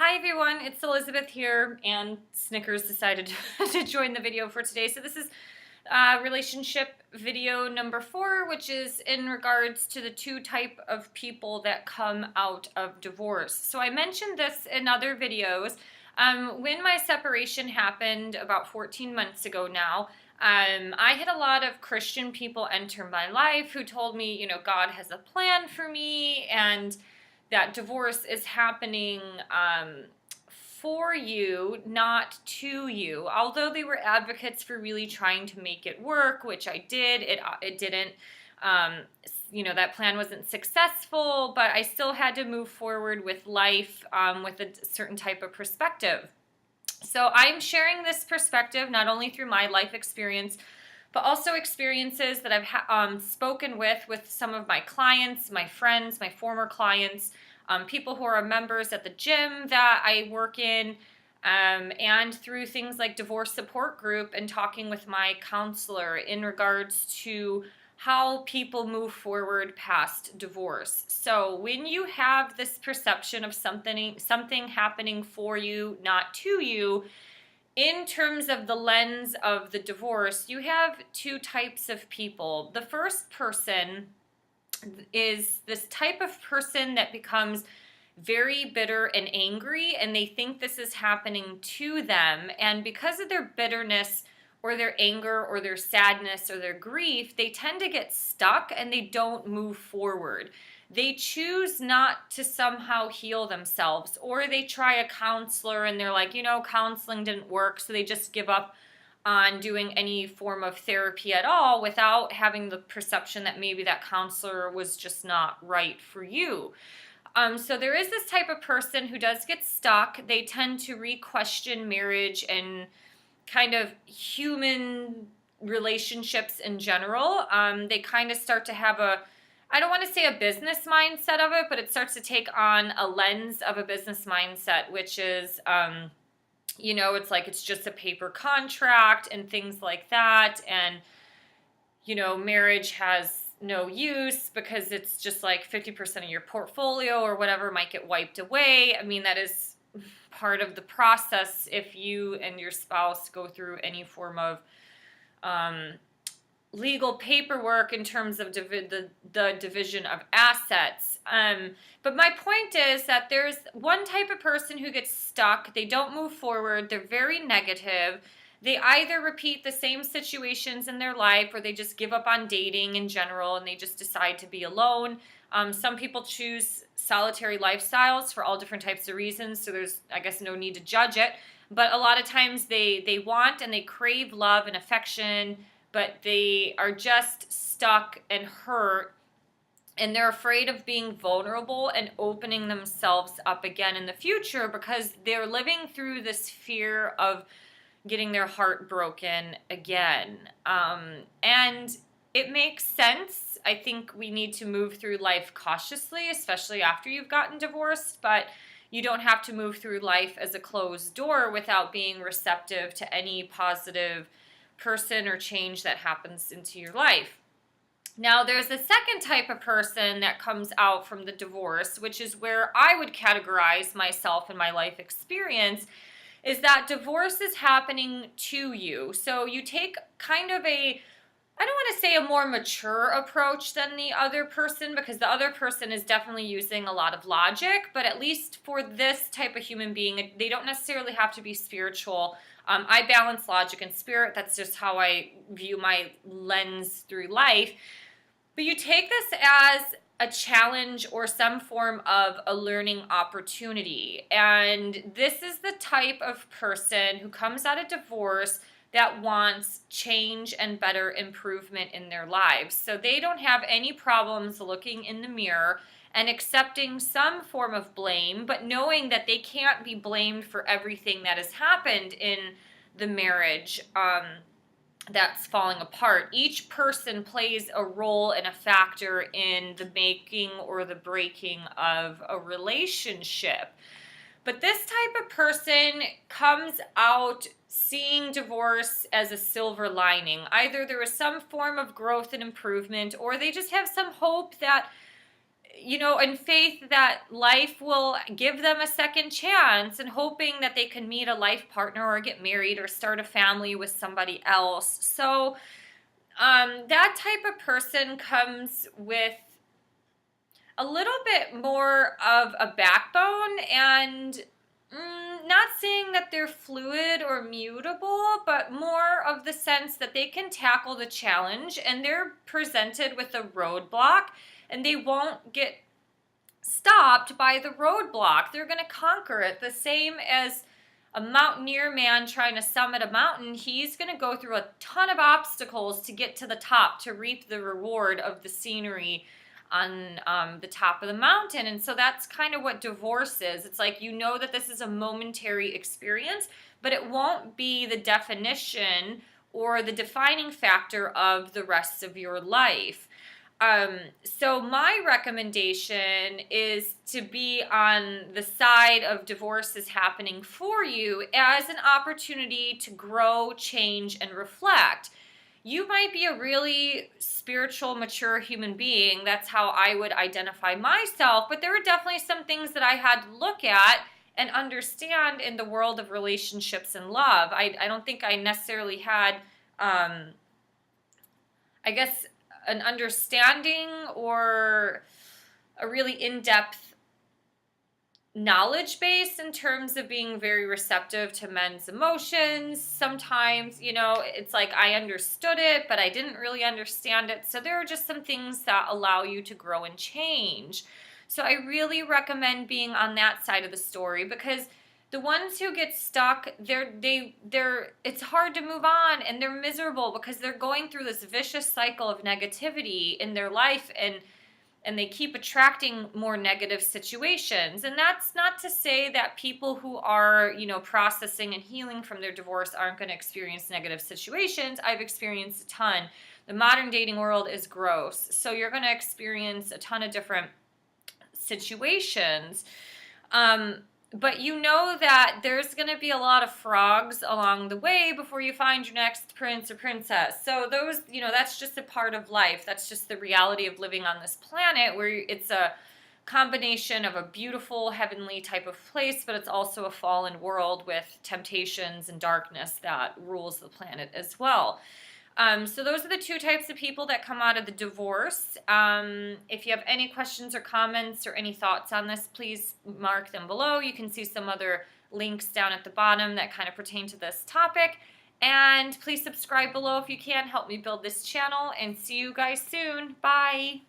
Hi everyone, it's Elizabeth here, and Snickers decided to join the video for today. So this is relationship video number 4, which is in regards to the two type of people that come out of divorce. So I mentioned this in other videos. When my separation happened about 14 months ago now, I had a lot of Christian people enter my life who told me, God has a plan for me, and that divorce is happening for you, not to you. Although they were advocates for really trying to make it work, which I did, it didn't. That plan wasn't successful, but I still had to move forward with life with a certain type of perspective. So I'm sharing this perspective not only through my life experience, but also experiences that I've spoken with some of my clients, my friends, my former clients, people who are members at the gym that I work in, and through things like divorce support group and talking with my counselor in regards to how people move forward past divorce. So when you have this perception of something happening for you, not to you, in terms of the lens of the divorce, you have two types of people. The first person is this type of person that becomes very bitter and angry, and they think this is happening to them. And because of their bitterness or their anger or their sadness or their grief, they tend to get stuck and they don't move forward. They choose not to somehow heal themselves, or they try a counselor and they're like, counseling didn't work, so they just give up on doing any form of therapy at all without having the perception that maybe that counselor was just not right for you. So there is this type of person who does get stuck. They tend to re-question marriage and kind of human relationships in general. They kind of start to have I don't want to say a business mindset of it, but it starts to take on a lens of a business mindset, which is, it's like it's just a paper contract and things like that. And, marriage has no use because it's just like 50% of your portfolio or whatever might get wiped away. I mean, that is part of the process if you and your spouse go through any form of legal paperwork in terms of the division of assets. But my point is that there's one type of person who gets stuck. They don't move forward. They're very negative. They either repeat the same situations in their life, or they just give up on dating in general and they just decide to be alone. Some people choose solitary lifestyles for all different types of reasons, so there's, I guess, no need to judge it. But a lot of times they want and they crave love and affection, but they are just stuck and hurt, and they're afraid of being vulnerable and opening themselves up again in the future because they're living through this fear of getting their heart broken again. And it makes sense. I think we need to move through life cautiously, especially after you've gotten divorced, but you don't have to move through life as a closed door without being receptive to any positive person or change that happens into your life. Now, there's a second type of person that comes out from the divorce, which is where I would categorize myself and my life experience, is that divorce is happening to you. So you take kind of I don't want to say a more mature approach than the other person, because the other person is definitely using a lot of logic, but at least for this type of human being, they don't necessarily have to be spiritual. I balance logic and spirit. That's just how I view my lens through life. But you take this as a challenge or some form of a learning opportunity. And this is the type of person who comes out of divorce that wants change and better improvement in their lives. So they don't have any problems looking in the mirror and accepting some form of blame, but knowing that they can't be blamed for everything that has happened in the marriage that's falling apart. Each person plays a role and a factor in the making or the breaking of a relationship. But this type of person comes out seeing divorce as a silver lining. Either there is some form of growth and improvement, or they just have some hope that in faith that life will give them a second chance and hoping that they can meet a life partner or get married or start a family with somebody else. So that type of person comes with a little bit more of a backbone, and not saying that they're fluid or mutable, but more of the sense that they can tackle the challenge and they're presented with a roadblock and they won't get stopped by the roadblock. They're going to conquer it. The same as a mountaineer man trying to summit a mountain, he's going to go through a ton of obstacles to get to the top, to reap the reward of the scenery on the top of the mountain. And so that's kind of what divorce is. It's like, that this is a momentary experience, but it won't be the definition or the defining factor of the rest of your life. So my recommendation is to be on the side of divorce is happening for you as an opportunity to grow, change, and reflect. You might be a really spiritual, mature human being. That's how I would identify myself. But there were definitely some things that I had to look at and understand in the world of relationships and love. I don't think I necessarily had, I guess, an understanding or a really in-depth knowledge base in terms of being very receptive to men's emotions. Sometimes, it's like I understood it, but I didn't really understand it. So there are just some things that allow you to grow and change. So I really recommend being on that side of the story, because the ones who get stuck, it's hard to move on, and they're miserable because they're going through this vicious cycle of negativity in their life, and they keep attracting more negative situations. And that's not to say that people who are, processing and healing from their divorce aren't going to experience negative situations. I've experienced a ton. The modern dating world is gross. So you're going to experience a ton of different situations. But that there's going to be a lot of frogs along the way before you find your next prince or princess. So those, that's just a part of life. That's just the reality of living on this planet, where it's a combination of a beautiful heavenly type of place, but it's also a fallen world with temptations and darkness that rules the planet as well. So those are the two types of people that come out of the divorce. If you have any questions or comments or any thoughts on this, please mark them below. You can see some other links down at the bottom that kind of pertain to this topic. And please subscribe below if you can. Help me build this channel, and see you guys soon. Bye.